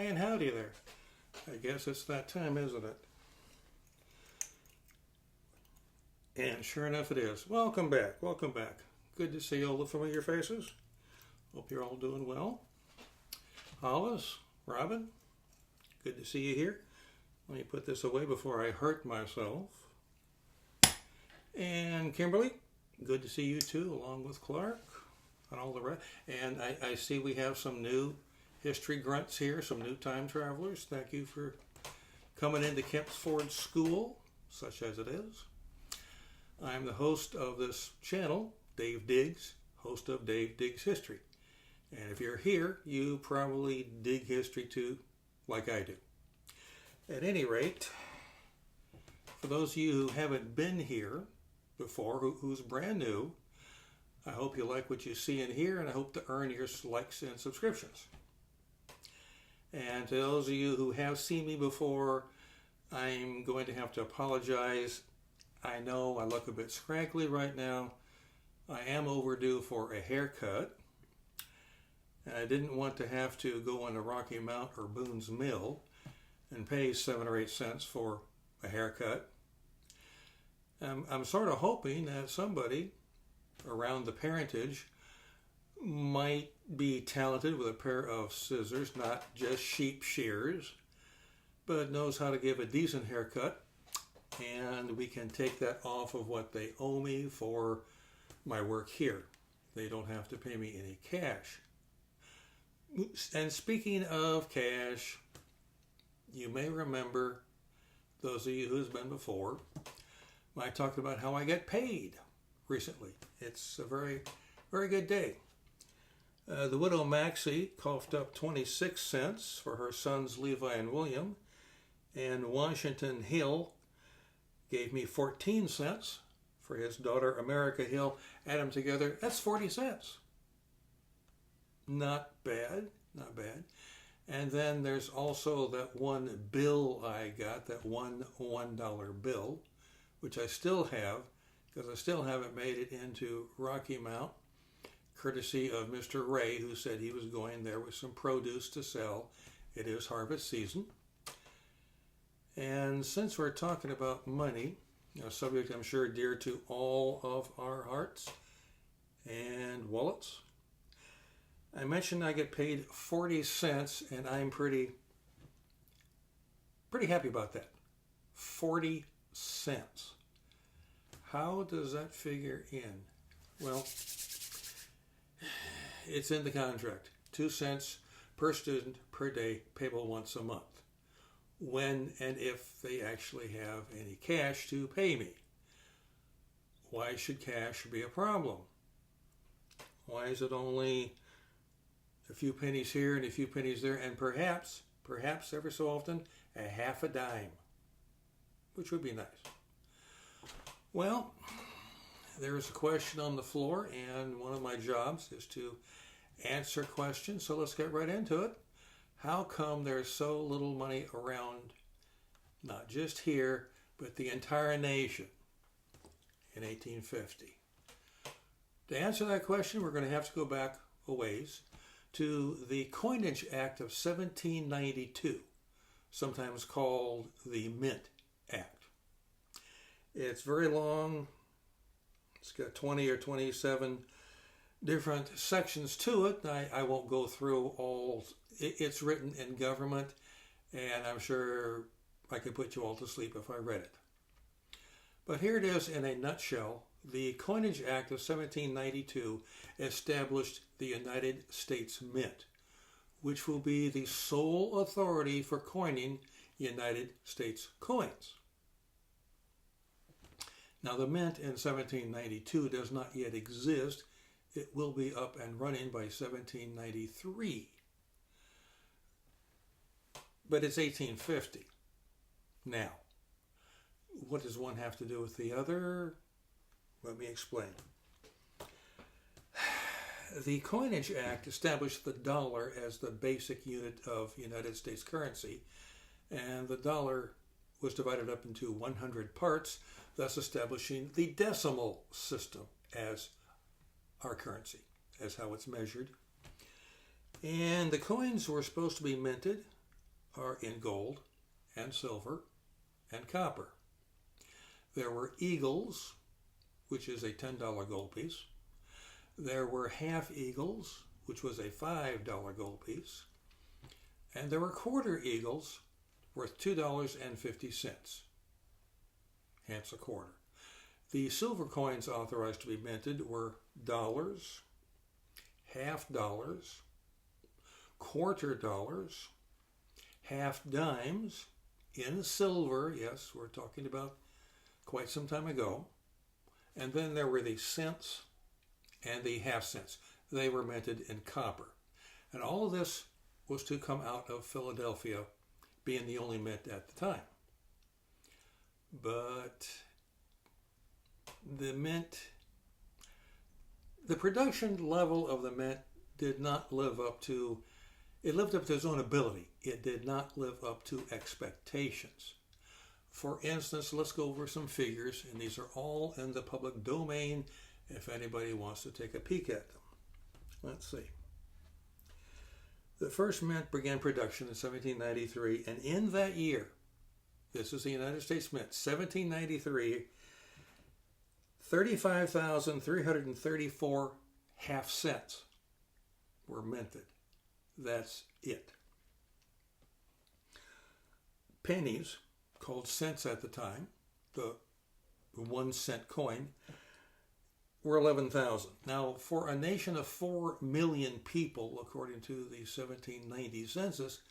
And howdy there. I guess it's that time, isn't it? And sure enough it is. Welcome back. Welcome back. Good to see all the familiar faces. Hope you're all doing well. Hollis, Robin, good to see you here. Let me put this away before I hurt myself. And Kimberly, good to see you too, along with Clark and all the rest. And I see we have some new history grunts here, some new time travelers. Thank you for coming into Kemp's Ford School, such as it is. I'm the host of this channel, Dave Diggs, host of Dave Diggs History. And if you're here, you probably dig history too, like I do. At any rate, for those of you who haven't been here before, who's brand new, I hope you like what you see and hear, and I hope to earn your likes and subscriptions. And to those of you who have seen me before, I'm going to have to apologize. I know I look a bit scraggly right now. I am overdue for a haircut. And I didn't want to have to go into Rocky Mount or Boone's Mill and pay 7 or 8 cents for a haircut. I'm sort of hoping that somebody around the parentage might be talented with a pair of scissors, not just sheep shears, but knows how to give a decent haircut, and we can take that off of what they owe me for my work here. They don't have to pay me any cash. And speaking of cash, you may remember, those of you who's been before, I talked about how I get paid recently. It's a very, very good day. The widow Maxie coughed up 26 cents for her sons Levi and William, and Washington Hill gave me 14 cents for his daughter America Hill. Add them together, that's 40 cents. Not bad, not bad. And then there's also that one bill I got, that $1 bill, which I still have, because I still haven't made it into Rocky Mount, courtesy of Mr. Ray, who said he was going there with some produce to sell. It is harvest season. And since we're talking about money, a subject I'm sure dear to all of our hearts and wallets, I mentioned I get paid 40 cents, and I'm pretty happy about that. 40 cents. How does that figure in? Well, it's in the contract. 2 cents per student per day, payable once a month, when and if they actually have any cash to pay me. Why should cash be a problem? Why is it only a few pennies here and a few pennies there, and perhaps ever so often, a half a dime, which would be nice? Well, there's a question on the floor, and one of my jobs is to answer questions, so let's get right into it. How come there's so little money around, not just here, but the entire nation in 1850? To answer that question, we're going to have to go back a ways to the Coinage Act of 1792, sometimes called the Mint Act. It's very long. It's got 20 or 27 different sections to it. I won't go through all. It's written in government, and I'm sure I could put you all to sleep if I read it. But here it is in a nutshell. The Coinage Act of 1792 established the United States Mint, which will be the sole authority for coining United States coins. Now, the mint in 1792 does not yet exist. It will be up and running by 1793. But it's 1850. Now, what does one have to do with the other? Let me explain. The Coinage Act established the dollar as the basic unit of United States currency, and the dollar was divided up into 100 parts, thus establishing the decimal system as our currency, as how it's measured. And the coins were supposed to be minted are in gold and silver and copper. There were eagles, which is a $10 gold piece. There were half eagles, which was a $5 gold piece. And there were quarter eagles worth $2.50, hence a quarter. The silver coins authorized to be minted were dollars, half dollars, quarter dollars, half dimes in silver. Yes, we're talking about quite some time ago. And then there were the cents and the half cents. They were minted in copper. And all of this was to come out of Philadelphia, being the only mint at the time. But the mint, the production level of the mint did not live up to, it lived up to its own ability. It did not live up to expectations. For instance, let's go over some figures, and these are all in the public domain if anybody wants to take a peek at them. Let's see. The first mint began production in 1793, and in that year, this is the United States Mint, 1793, 35,334 half cents were minted. That's it. Pennies, called cents at the time, the 1 cent coin, were 11,000. Now, for a nation of 4 million people, according to the 1790 census,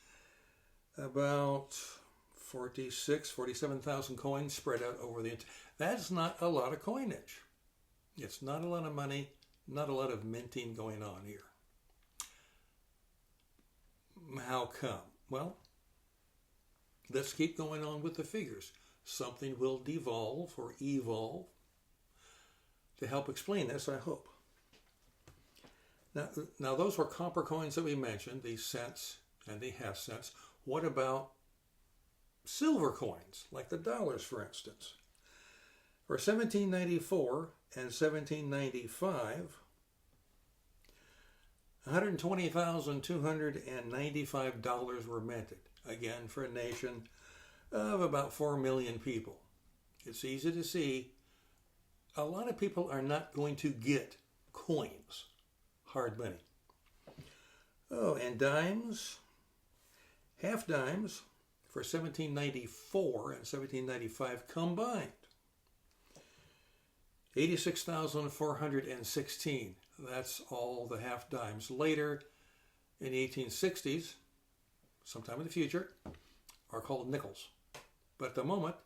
about 47,000 coins spread out over the entire. That's not a lot of coinage. It's not a lot of money, not a lot of minting going on here. How come? Well, let's keep going on with the figures. Something will devolve or evolve to help explain this, I hope. Now those were copper coins that we mentioned, the cents and the half cents. What about silver coins, like the dollars, for instance? For 1794 and 1795, $120,295 were minted, again for a nation of about 4 million people. It's easy to see a lot of people are not going to get coins, hard money. Oh, and dimes, half dimes for 1794 and 1795 combined, 86,416. That's all the half dimes. Later, in the 1860s, sometime in the future, are called nickels. But at the moment,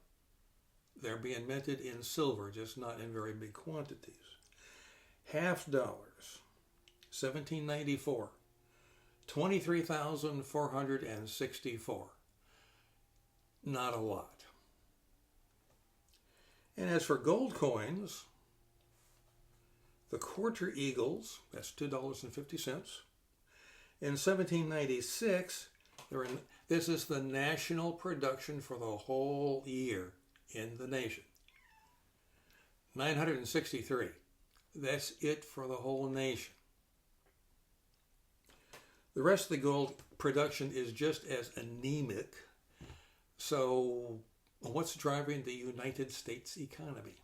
they're being minted in silver, just not in very big quantities. Half dollars, 1794, 23,464. Not a lot. And as for gold coins, the quarter eagles, that's $2.50. In 1796, this is the national production for the whole year in the nation. 963. That's it for the whole nation. The rest of the gold production is just as anemic. So what's driving the United States economy?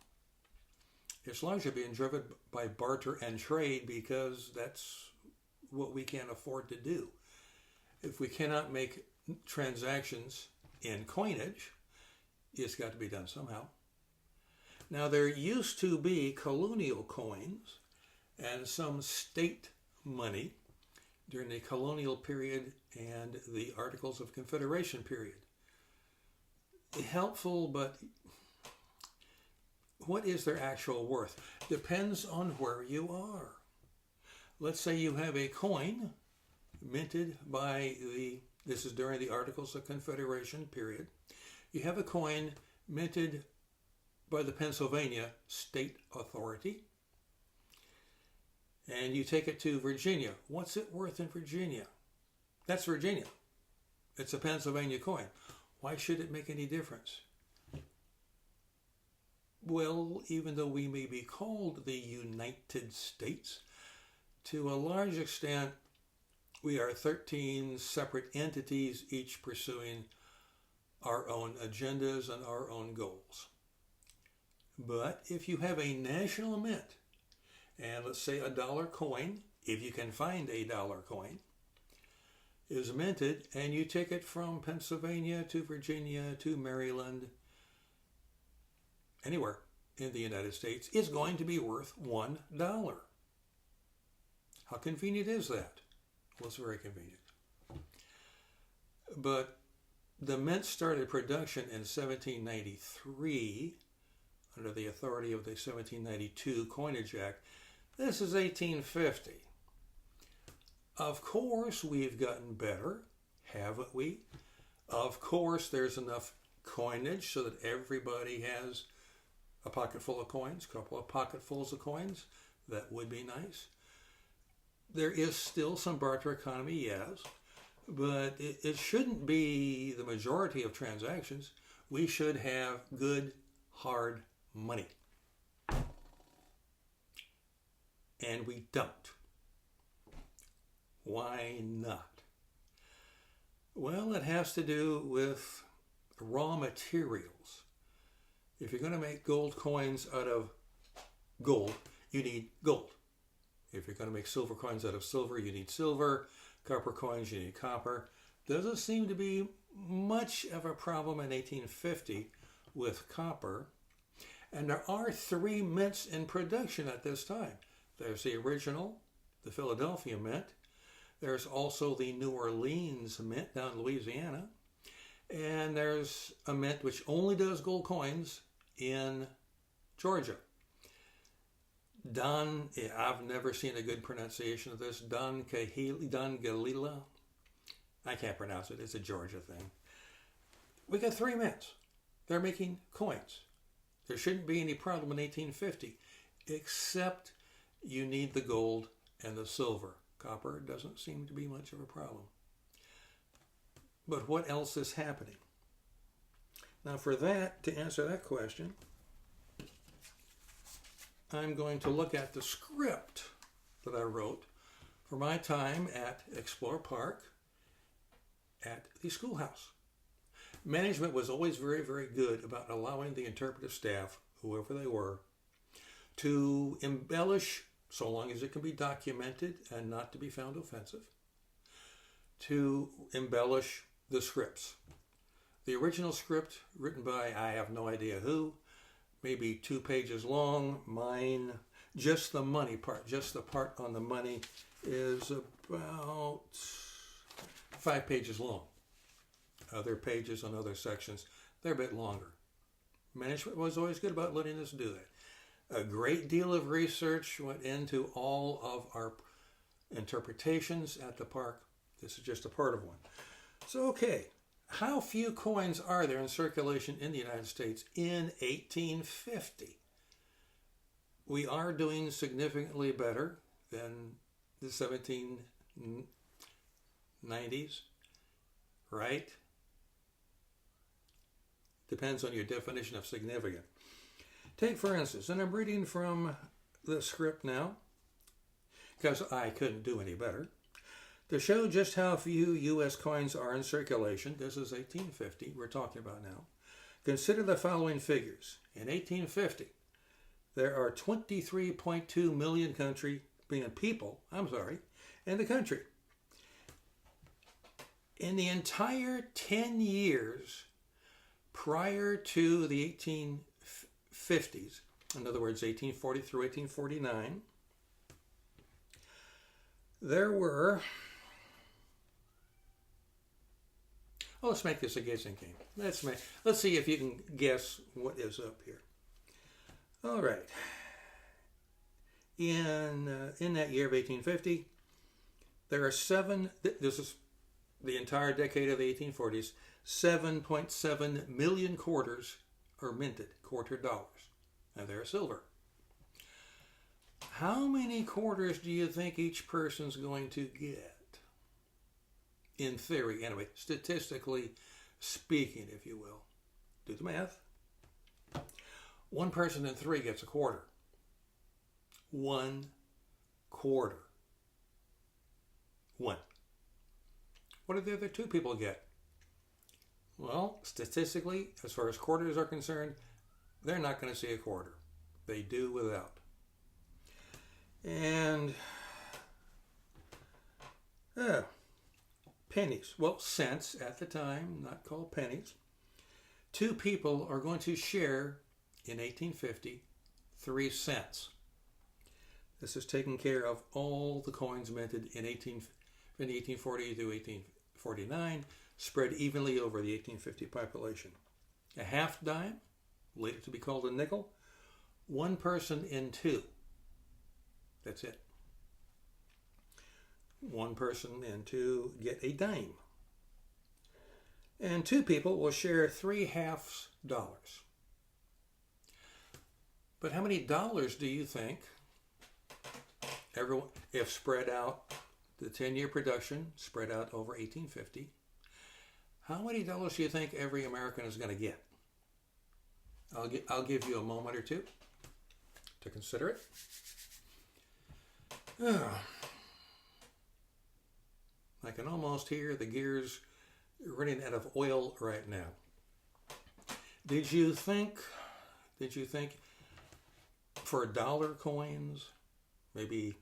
It's largely being driven by barter and trade because that's what we can't afford to do. If we cannot make transactions in coinage, it's got to be done somehow. Now, there used to be colonial coins and some state money during the colonial period and the Articles of Confederation period. Helpful, but what is their actual worth? Depends on where you are. Let's say you have a coin minted by this is during the Articles of Confederation period. You have a coin minted by the Pennsylvania State Authority, and you take it to Virginia. What's it worth in Virginia? That's Virginia. It's a Pennsylvania coin. Why should it make any difference? Well, even though we may be called the United States, to a large extent, We are 13 separate entities, each pursuing our own agendas and our own goals. But if you have a national mint, and let's say a dollar coin, if you can find a dollar coin, is minted, and you take it from Pennsylvania to Virginia to Maryland, anywhere in the United States, it's going to be worth $1. How convenient is that? Well, it's very convenient. But the mint started production in 1793 under the authority of the 1792 Coinage Act. This is 1850. Of course, we've gotten better, haven't we? Of course, there's enough coinage so that everybody has a pocket full of coins, a couple of pocketfuls of coins. That would be nice. There is still some barter economy, yes, but it shouldn't be the majority of transactions. We should have good, hard money. And we don't. Why not? Well, it has to do with raw materials. If you're going to make gold coins out of gold, you need gold. If you're going to make silver coins out of silver, you need silver. Copper coins, you need copper. Doesn't seem to be much of a problem in 1850 with copper. And there are 3 mints in production at this time. There's the original, the Philadelphia Mint. There's also the New Orleans Mint down in Louisiana. And there's a mint which only does gold coins in Georgia. I've never seen a good pronunciation of this. Don Galila. I can't pronounce it. It's a Georgia thing. We got 3 mints. They're making coins. There shouldn't be any problem in 1850, except you need the gold and the silver. Copper doesn't seem to be much of a problem. But what else is happening? Now for that, to answer that question, I'm going to look at the script that I wrote for my time at Explore Park at the schoolhouse. Management was always very, very good about allowing the interpretive staff, whoever they were, to embellish, so long as it can be documented and not to be found offensive, to embellish the scripts. The original script, written by I have no idea who, maybe 2 pages long. Mine, just the money part, just the part on the money, is about 5 pages long. Other pages on other sections, they're a bit longer. Management was always good about letting us do that. A great deal of research went into all of our interpretations at the park. This is just a part of one. So, okay, how few coins are there in circulation in the United States in 1850? We are doing significantly better than the 1790s, right? Depends on your definition of significant. Take, for instance, and I'm reading from the script now, because I couldn't do any better. To show just how few U.S. coins are in circulation, this is 1850 we're talking about now, consider the following figures. In 1850, there are 23.2 million people in the country. In the entire 10 years prior to the 1850s, in other words, 1840 through 1849, there were... let's make this a guessing game. Let's see if you can guess what is up here. All right. In that year of 1850, there are this is the entire decade of the 1840s, 7.7 million quarters are minted, quarter dollars. And they're silver. How many quarters do you think each person's going to get? In theory, anyway, statistically speaking, if you will. Do the math. 1 person in 3 gets a quarter. 1 quarter. 1. What did the other two people get? Well, statistically, as far as quarters are concerned, they're not going to see a quarter. They do without. And pennies. Well, cents at the time, not called pennies. Two people are going to share in 1850 3 cents. This is taking care of all the coins minted in 1840 to 1849, spread evenly over the 1850 population. A half dime, later to be called a nickel, one person in two. That's it. One person in two get a dime. And two people will share 3 halves dollars. But how many dollars do you think, everyone, if spread out, the 10-year production spread out over 1850, how many dollars do you think every American is going to get? I'll give you a moment or two to consider it. I can almost hear the gears running out of oil right now. Did you think for dollar coins, maybe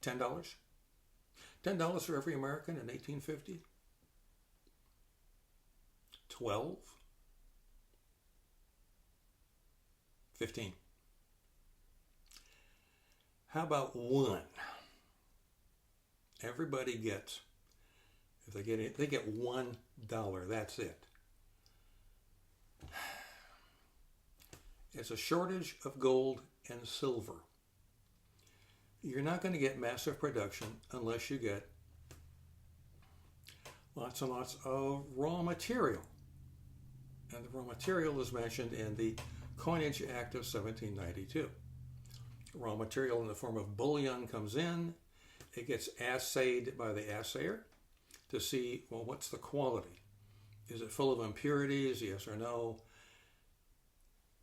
$10? $10 for every American in 1850? 12? 15? How about 1? Everybody gets, if they get it, they get $1. That's it. It's a shortage of gold and silver. You're not going to get massive production unless you get lots and lots of raw material. And the raw material is mentioned in the Coinage Act of 1792. Raw material in the form of bullion comes in. It gets assayed by the assayer to see, well, what's the quality? Is it full of impurities, yes or no?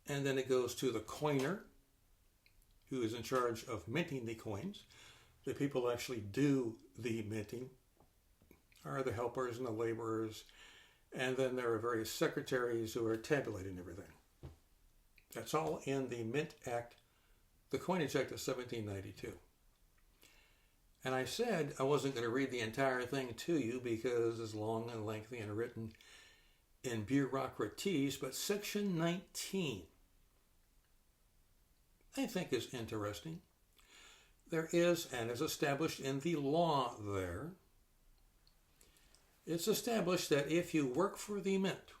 And then it goes to the coiner, who is in charge of minting the coins. The people who actually do the minting are the helpers and the laborers. And then there are various secretaries who are tabulating everything. That's all in the Mint Act, the Coinage Act of 1792. And I said I wasn't going to read the entire thing to you because it's long and lengthy and written in bureaucratese, but Section 19 I think is interesting. There is, and is established in the law there, it's established that if you work for the mint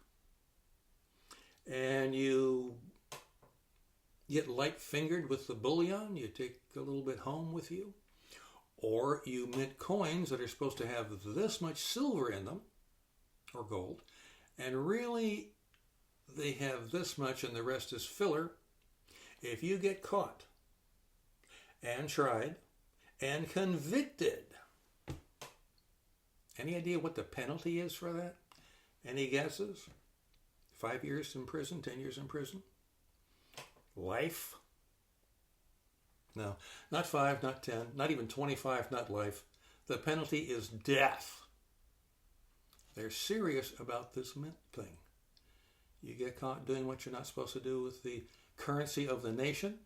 and you get light-fingered with the bullion, you take a little bit home with you, or you mint coins that are supposed to have this much silver in them, or gold, and really they have this much and the rest is filler. If you get caught and tried and convicted, any idea what the penalty is for that? Any guesses? 5 years in prison, 10 years in prison? Life? No, not 5, not 10, not even 25, not life. The penalty is death. They're serious about this mint thing. You get caught doing what you're not supposed to do with the currency of the nation.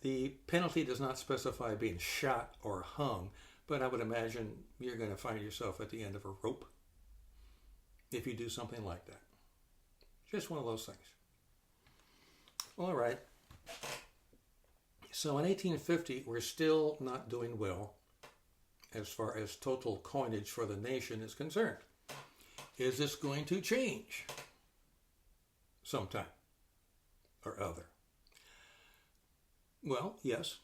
The penalty does not specify being shot or hung, but I would imagine you're going to find yourself at the end of a rope if you do something like that. Just one of those things. All right. So in 1850, we're still not doing well as far as total coinage for the nation is concerned. Is this going to change sometime or other? Well, yes.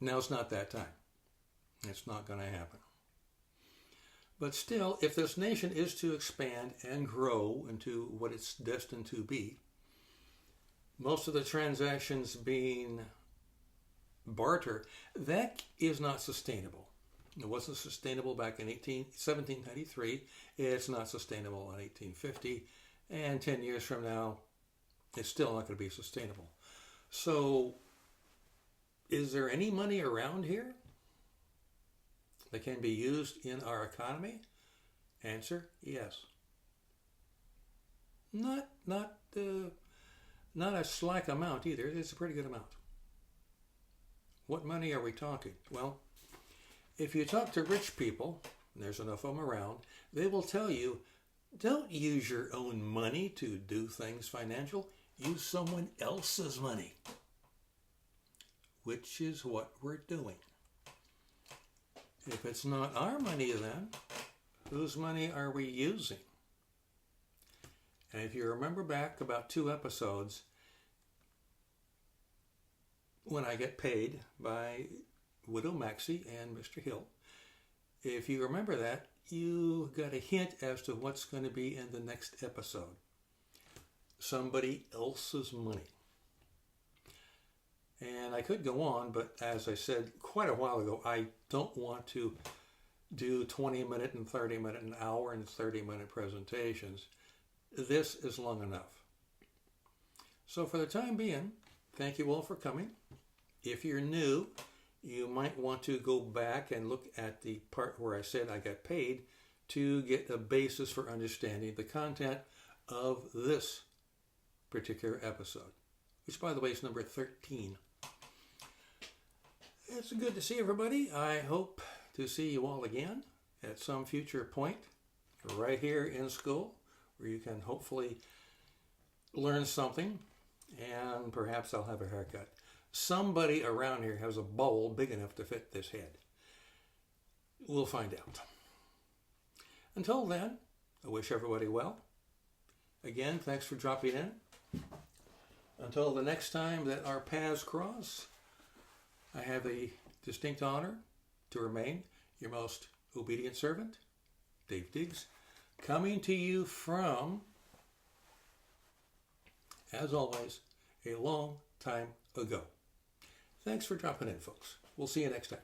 Now's not that time. It's not going to happen. But still, if this nation is to expand and grow into what it's destined to be, most of the transactions being barter, that is not sustainable. It wasn't sustainable back in 1793. It's not sustainable in 1850. And 10 years from now, it's still not going to be sustainable. So, is there any money around here? that can be used in our economy? Answer, yes. Not a slack amount either. It's a pretty good amount. What money are we talking? Well, if you talk to rich people, and there's enough of them around, they will tell you, don't use your own money to do things financial. Use someone else's money, which is what we're doing. If it's not our money then, whose money are we using? And if you remember back about 2 episodes, when I get paid by Widow Maxie and Mr. Hill, if you remember that, you got a hint as to what's going to be in the next episode. Somebody else's money. And I could go on, but as I said quite a while ago, I don't want to do 20-minute and 30-minute and hour and 30-minute presentations. This is long enough. So for the time being, thank you all for coming. If you're new, you might want to go back and look at the part where I said I got paid to get a basis for understanding the content of this particular episode, which by the way is number 13. It's good to see everybody. I hope to see you all again at some future point right here in school where you can hopefully learn something, and perhaps I'll have a haircut. Somebody around here has a bowl big enough to fit this head. We'll find out. Until then, I wish everybody well. Again, thanks for dropping in. Until the next time that our paths cross, I have the distinct honor to remain your most obedient servant, Dave Diggs, coming to you from, as always, a long time ago. Thanks for dropping in, folks. We'll see you next time.